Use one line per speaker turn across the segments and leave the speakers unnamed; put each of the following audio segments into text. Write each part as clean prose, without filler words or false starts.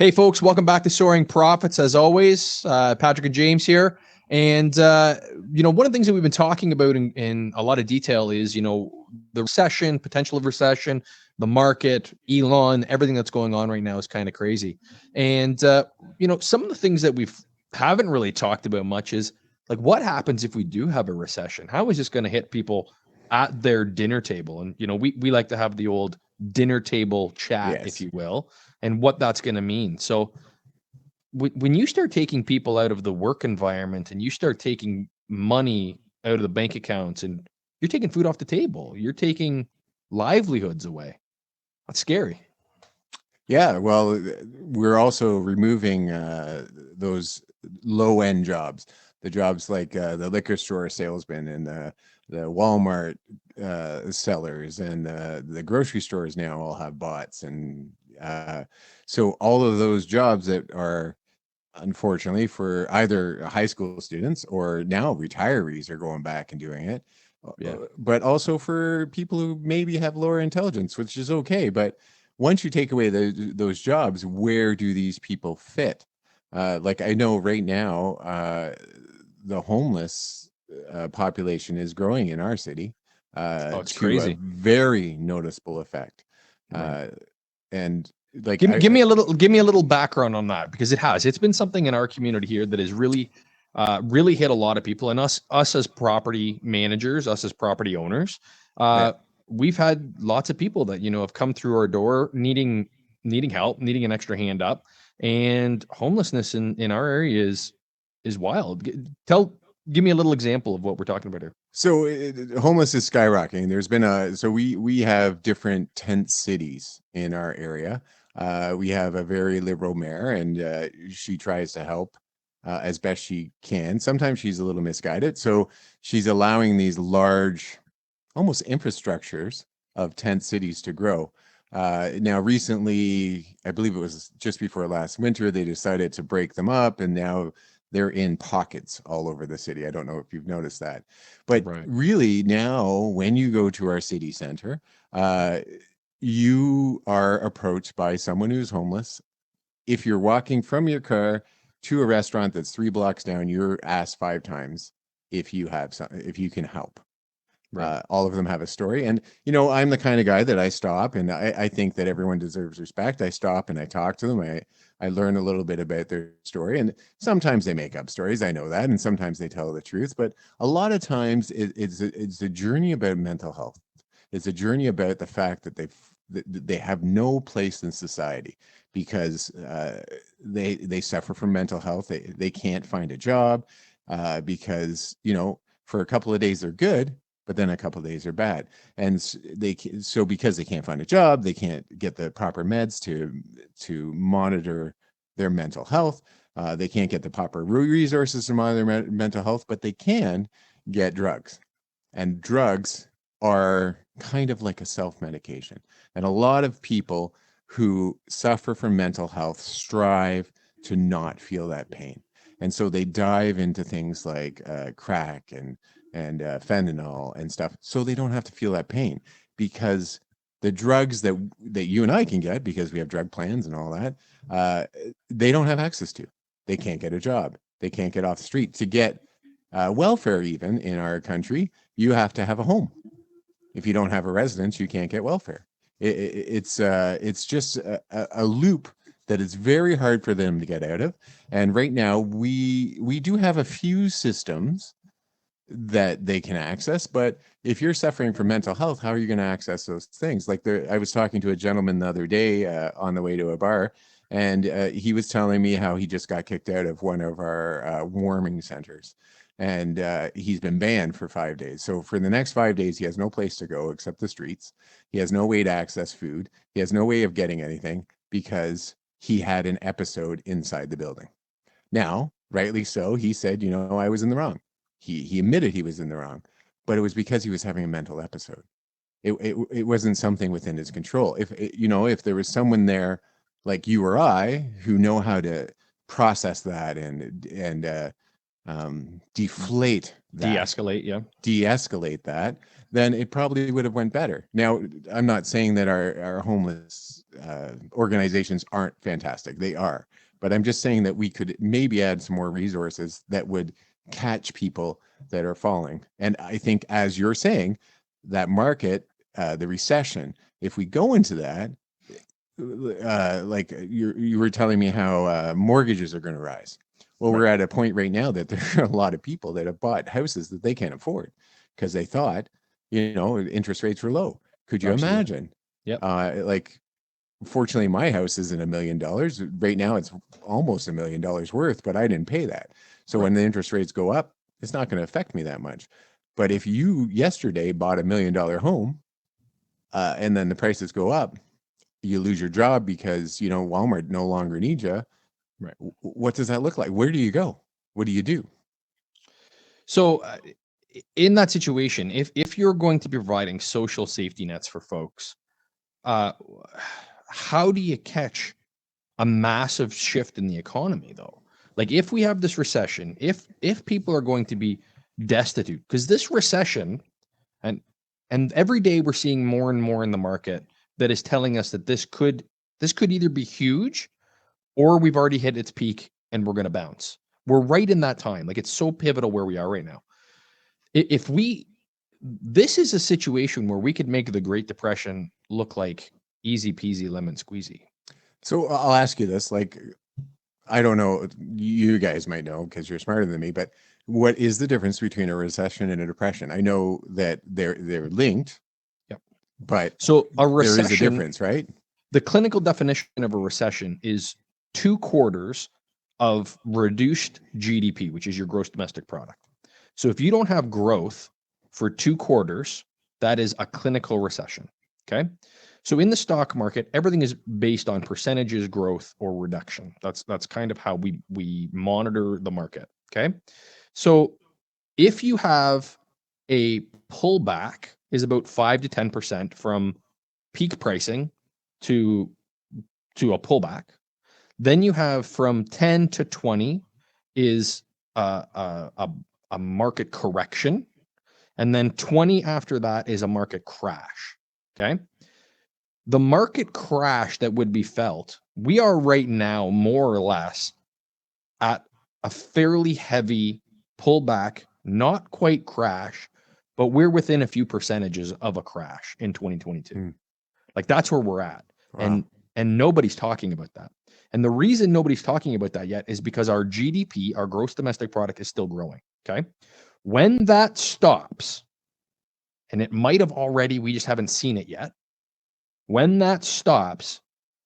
Hey, folks, welcome back to Soaring Prophets. As always, Patrick and James here. And, one of the things that we've been talking about in a lot of detail is, the recession, potential of recession, the market, Elon, everything that's going on right now is kind of crazy. And, some of the things that haven't really talked about much is like what happens if we do have a recession? How is this going to hit people at their dinner table? And, we like to have the old dinner table chat, if
Yes.
you will, and what that's going to mean. So when you start taking people out of the work environment and you start taking money out of the bank accounts and you're taking food off the table, you're taking livelihoods away. That's scary.
Yeah. Well, we're also removing those low end jobs, the jobs like the liquor store salesman and the Walmart sellers and the grocery stores now all have bots. And so all of those jobs that are unfortunately for either high school students or now retirees are going back and doing it.
Yeah.
But also for people who maybe have lower intelligence, which is okay. But once you take away those jobs, where do these people fit? Like I know right now, the homeless population is growing in our city
Oh, it's
to a
crazy.
very noticeable effect.
Right.
Uh, and like
Give me a little background on that because it's been something in our community here that has really hit a lot of people, and us as property managers, us as property owners,
yeah.
uh, we've had lots of people that have come through our door needing help, needing an extra hand up, and homelessness in our area is wild. Give me a little example of what we're talking about here.
So homeless is skyrocketing. There's been so we have different tent cities in our area. We have a very liberal mayor, and she tries to help as best she can. Sometimes she's a little misguided, so she's allowing these large, almost infrastructures of tent cities to grow. Now, recently, I believe it was just before last winter, they decided to break them up, and now they're in pockets all over the city. I don't know if you've noticed that. But
Right.
really, now when you go to our city center, uh, you are approached by someone who's homeless. If you're walking from your car to a restaurant that's 3 blocks down, you're asked 5 times if you can help.
Right.
All of them have a story. And, I'm the kind of guy that I stop and I think that everyone deserves respect. I stop and I talk to them. I learn a little bit about their story. And sometimes they make up stories. I know that. And sometimes they tell the truth. But a lot of times it's a journey about mental health. It's a journey about the fact that they have no place in society because they suffer from mental health. They can't find a job because, for a couple of days they're good, but then a couple of days are bad. And so because they can't find a job, they can't get the proper meds to monitor their mental health. They can't get the proper resources to monitor their mental health, but they can get drugs. And drugs are kind of like a self-medication. And a lot of people who suffer from mental health strive to not feel that pain. And so they dive into things like crack and fentanyl and stuff, so they don't have to feel that pain. Because the drugs that you and I can get, because we have drug plans and all that, uh, they don't have access to. They can't get a job. They can't get off the street. To get welfare, even in our country, you have to have a home. If you don't have a residence, you can't get welfare. It's just a loop that is very hard for them to get out of. And right now, we do have a few systems that they can access. But if you're suffering from mental health, how are you going to access those things? Like I was talking to a gentleman the other day on the way to a bar, and he was telling me how he just got kicked out of one of our warming centers. And he's been banned for 5 days. So for the next 5 days, he has no place to go except the streets. He has no way to access food. He has no way of getting anything because he had an episode inside the building. Now, rightly so, he said, I was in the wrong. He admitted he was in the wrong, but it was because he was having a mental episode. It wasn't something within his control. If there was someone there like you or I who know how to process that and deflate that,
de-escalate,
that, then it probably would have went better. Now, I'm not saying that our homeless organizations aren't fantastic. They are. But I'm just saying that we could maybe add some more resources that would catch people that are falling. And I think, as you're saying, that market, the recession, if we go into that, like you were telling me how mortgages are going to rise. Well, we're at a point right now that there are a lot of people that have bought houses that they can't afford because they thought, interest rates were low. Could you imagine?
Yep.
Like, fortunately, my house isn't $1 million. Right now, it's almost $1 million worth, but I didn't pay that. So when the interest rates go up, it's not going to affect me that much. But if you yesterday bought $1 million home, and then the prices go up, you lose your job because Walmart no longer needs you.
Right.
What does that look like? Where do you go? What do you do?
So in that situation, if you're going to be providing social safety nets for folks, how do you catch a massive shift in the economy, though? Like, if we have this recession, if people are going to be destitute, because this recession, and every day we're seeing more and more in the market that is telling us that this could either be huge, or we've already hit its peak and we're going to bounce. We're right in that time. Like, it's so pivotal where we are right now. This is a situation where we could make the Great Depression look like easy peasy lemon squeezy.
So I'll ask you this, like, I don't know, you guys might know because you're smarter than me, but what is the difference between a recession and a depression? I know that they're linked.
Yep.
But
so a recession,
there is a difference, right?
The clinical definition of a recession is 2 quarters of reduced GDP, which is your gross domestic product. So if you don't have growth for 2 quarters, that is a clinical recession. Okay. So in the stock market, everything is based on percentages, growth, or reduction. That's kind of how we monitor the market. Okay. So if you have a pullback is about 5 to 10% from peak pricing to a pullback. Then you have from 10 to 20 is a market correction. And then 20 after that is a market crash. Okay. The market crash that would be felt, we are right now more or less at a fairly heavy pullback, not quite crash, but we're within a few percentages of a crash in 2022. Like, that's where we're at. Wow. And nobody's talking about that. And the reason nobody's talking about that yet is because our GDP, our gross domestic product, is still growing. Okay. When that stops, and it might have already, we just haven't seen it yet. When that stops,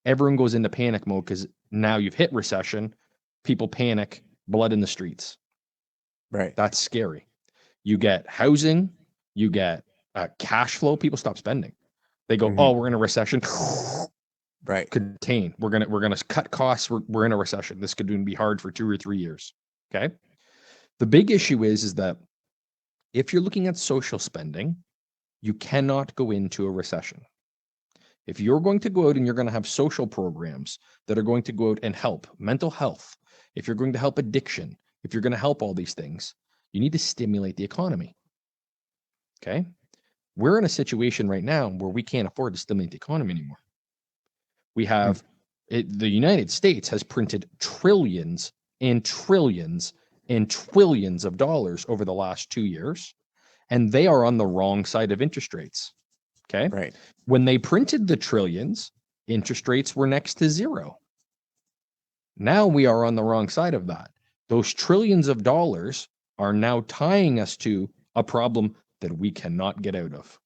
everyone goes into panic mode because now you've hit recession, people panic, blood in the streets.
Right.
That's scary. You get housing, you get cash flow, people stop spending. They go, oh, we're in a recession.
Right.
Contain. We're gonna cut costs. We're in a recession. This could be hard for 2 or 3 years. Okay. The big issue is that if you're looking at social spending, you cannot go into a recession. If you're going to go out and you're going to have social programs that are going to go out and help mental health, if you're going to help addiction, if you're going to help all these things, you need to stimulate the economy. Okay. We're in a situation right now where we can't afford to stimulate the economy anymore. We have the United States has printed trillions and trillions and trillions of dollars over the last 2 years, and they are on the wrong side of interest rates. Okay.
Right.
When they printed the trillions, interest rates were next to zero. Now we are on the wrong side of that. Those trillions of dollars are now tying us to a problem that we cannot get out of.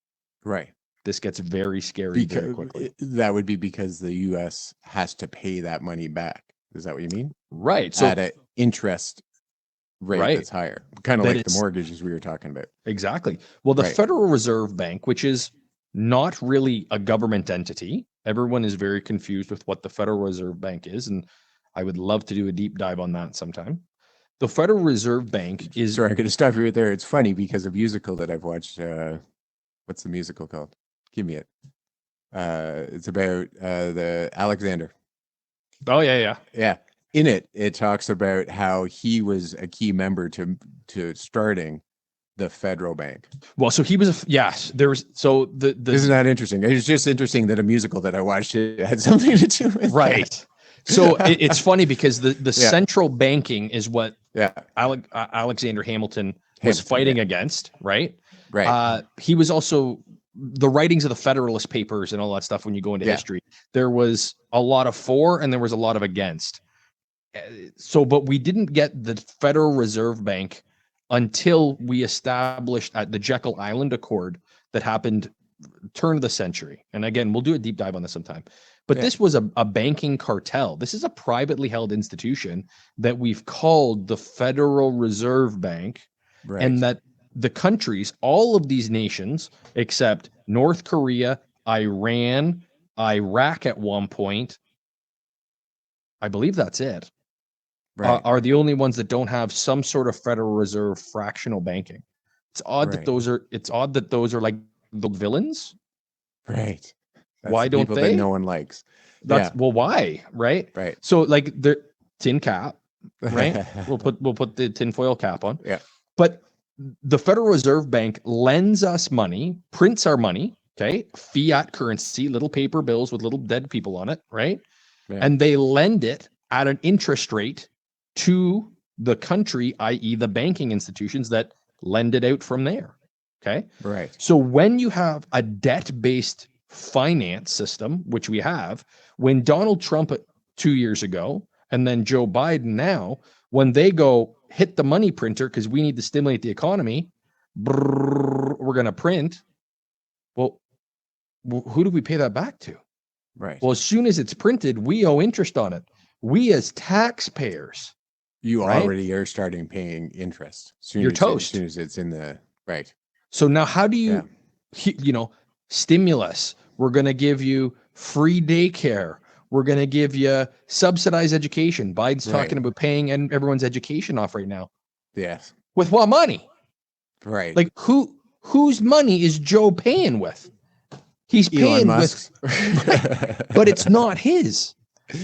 Right.
This gets very scary very quickly.
That would be because the U.S. has to pay that money back. Is that what you mean?
Right. So
at an interest rate that's higher, kind of like the mortgages we were talking about.
Exactly. Well, the Federal Reserve Bank, which is not really a government entity, everyone is very confused with what the Federal Reserve Bank is, and I would love to do a deep dive on that sometime. The Federal Reserve Bank is...
Sorry, I'm going to stop you right there. It's funny because a musical that I've watched, what's the musical called? Give me it. It's about the Alexander.
Oh, yeah.
Yeah. in it talks about how he was a key member to starting the federal bank.
Well, so he was yes, there was so the
Isn't that interesting? It's just interesting that a musical that I watched had something to do with
right.
that.
So it's funny because the
Yeah.
central banking is what
Yeah.
Alexander Hamilton was
Hamilton,
fighting
yeah.
against, right?
Right.
He was also the writings of the Federalist Papers and all that stuff. When you go into
Yeah.
history, there was a lot of for and there was a lot of against. So, but we didn't get the Federal Reserve Bank until we established at the Jekyll Island Accord that happened turn of the century. And again, we'll do a deep dive on this sometime. But
Yeah.
this was a banking cartel. This is a privately held institution that we've called the Federal Reserve Bank,
Right.
and that the countries, all of these nations, except North Korea, Iran, Iraq at one point, I believe that's it,
Right.
are the only ones that don't have some sort of Federal Reserve fractional banking. It's odd that
Right.
those are like the villains.
Right. That's
Why
the
don't
people that
they?
no one likes.
That's
Yeah.
well, why? Right.
Right.
So like the tin cap, right? We'll put the tinfoil cap on.
Yeah.
But the Federal Reserve Bank lends us money, prints our money, okay? Fiat currency, little paper bills with little dead people on it, right?
Yeah.
And they lend it at an interest rate to the country, i.e., the banking institutions that lend it out from there. Okay.
Right.
So when you have a debt-based finance system, which we have, when Donald Trump 2 years ago, and then Joe Biden now, when they go hit the money printer because we need to stimulate the economy, we're going to print. Well, who do we pay that back to?
Right.
Well, as soon as it's printed, we owe interest on it. We as taxpayers,
You
right?
already are starting paying interest.
You're toast.
As soon as it's in the right.
So now how do you, stimulus? We're going to give you free daycare. We're going to give you subsidized education. Biden's talking about paying everyone's education off right now.
Yes.
With what money?
Right.
Like whose money is Joe paying with? He's
Elon
paying
Musk's.
with, but it's not his.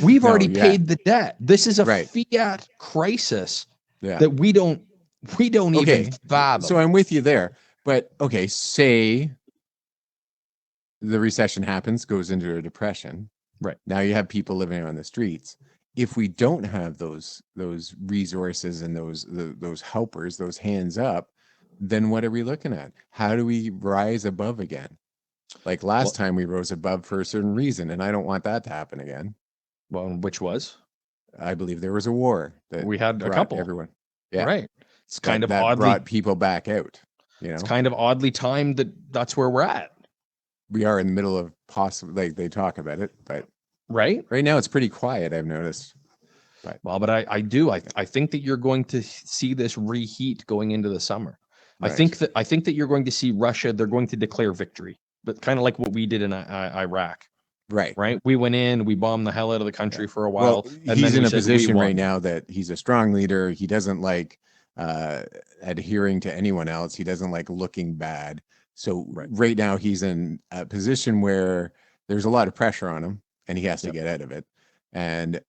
We've already paid the debt. This is a fiat crisis that we don't even fathom.
So I'm with you there. But okay, say the recession happens, goes into a depression.
Right.
Now you have people living on the streets. If we don't have those resources and those helpers, those hands up, then what are we looking at? How do we rise above again? Like last time we rose above for a certain reason, and I don't want that to happen again.
Well, which was?
I believe there was a war that
we had a couple.
Everyone. Yeah.
Right. It's kind of
that
oddly
brought people back out.
It's kind of oddly timed that's where we're at.
We are in the middle of possibly, like they talk about it, but
right
now it's pretty quiet, I've noticed.
But I think that you're going to see this reheat going into the summer.
Right.
I think that you're going to see Russia. They're going to declare victory, but kind of like what we did in Iraq. Right. We went in, we bombed the hell out of the country for a while.
Well,
and
he's in a position right now that he's a strong leader. He doesn't like adhering to anyone else. He doesn't like looking bad. So right now he's in a position where there's a lot of pressure on him and he has to get out of it. And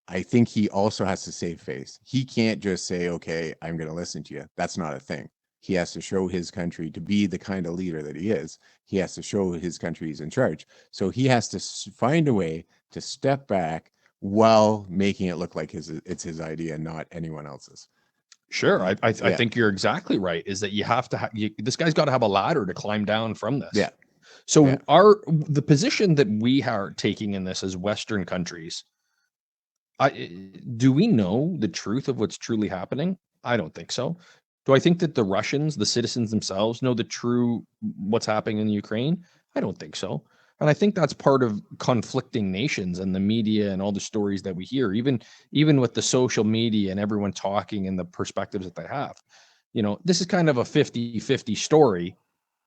I think he also has to save face. He can't just say, okay, I'm going to listen to you. That's not a thing. He has to show his country to be the kind of leader that he is. He has to show his country he's in charge. So he has to find a way to step back while making it look like it's his idea, not anyone else's.
Sure. I think you're exactly right, is that you have to this guy's got to have a ladder to climb down from this.
Yeah.
So the position that we are taking in this as Western countries, do we know the truth of what's truly happening? I don't think so. Do I think that the Russians, the citizens themselves, know the true what's happening in Ukraine? I don't think so. And I think that's part of conflicting nations and the media and all the stories that we hear, even with the social media and everyone talking and the perspectives that they have. This is kind of a 50-50 story,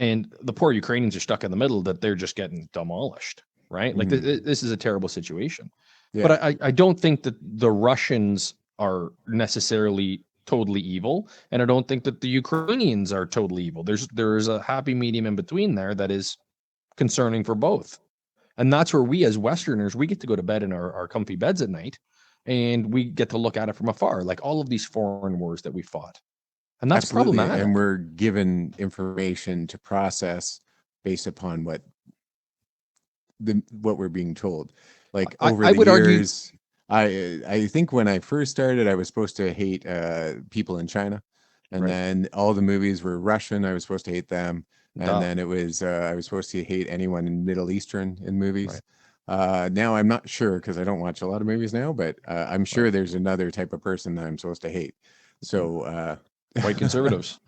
and the poor Ukrainians are stuck in the middle, that they're just getting demolished, right? Like this is a terrible situation. Yeah. But I don't think that the Russians are necessarily totally evil, and I don't think that the Ukrainians are totally evil. There's a happy medium in between there that is concerning for both. And that's where we as Westerners, we get to go to bed in our comfy beds at night, and we get to look at it from afar, like all of these foreign wars that we fought. And that's
Absolutely.
problematic.
And we're given information to process based upon what we're being told. Like over
I
the
would argue,
years, I think when I first started, I was supposed to hate people in China, and
right,
then all the movies were Russian. I was supposed to hate them, and
duh,
then it was I was supposed to hate anyone in Middle Eastern in movies.
right,
Now I'm not sure because I don't watch a lot of movies now, but I'm sure
right.
there's another type of person that I'm supposed to hate. So
White conservatives.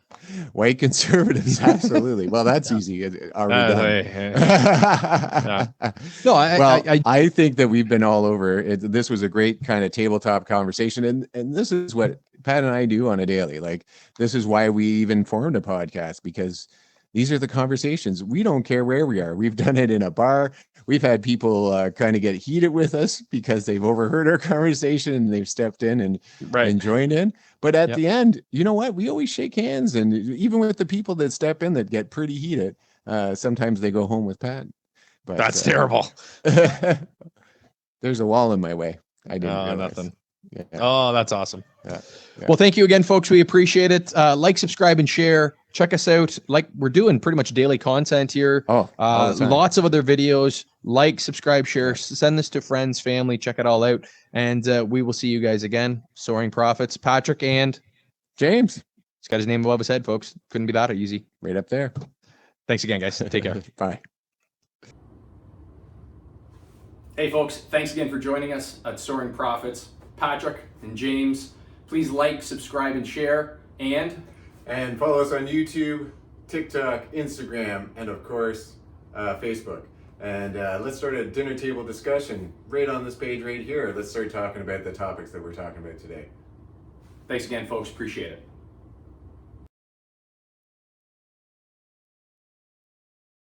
white conservatives, absolutely. Well, that's
Yeah.
easy. Already done.
Yeah. No,
Well, I think that we've been all over it. This was a great kind of tabletop conversation, and this is what Pat and I do on a daily. Like, this is why we even formed a podcast, because these are the conversations. We don't care where we are. We've done it in a bar. We've had people kind of get heated with us because they've overheard our conversation and they've stepped in
right.
and joined in. But at
Yep.
the end, you know what? We always shake hands, and even with the people that step in that get pretty heated, sometimes they go home with Pat. But
That's terrible.
there's a wall in my way. I didn't realize.
Nothing.
Yeah.
Oh, that's awesome.
Yeah.
Well, thank you again, folks. We appreciate it. Like, subscribe, and share. Check us out. Like, we're doing pretty much daily content here.
Oh, all the time.
Lots of other videos. Like, subscribe, share. Send this to friends, family. Check it all out. And we will see you guys again. Soaring Prophets, Patrick and
James.
He's got his name above his head, folks. Couldn't be that easy.
Right up there.
Thanks again, guys. Take care.
Bye.
Hey folks, thanks again for joining us at Soaring Prophets. Patrick and James, please like, subscribe, and share. And
follow us on YouTube, TikTok, Instagram, and of course, Facebook. And let's start a dinner table discussion right on this page right here. Let's start talking about the topics that we're talking about today.
thanks again, folks. Appreciate it.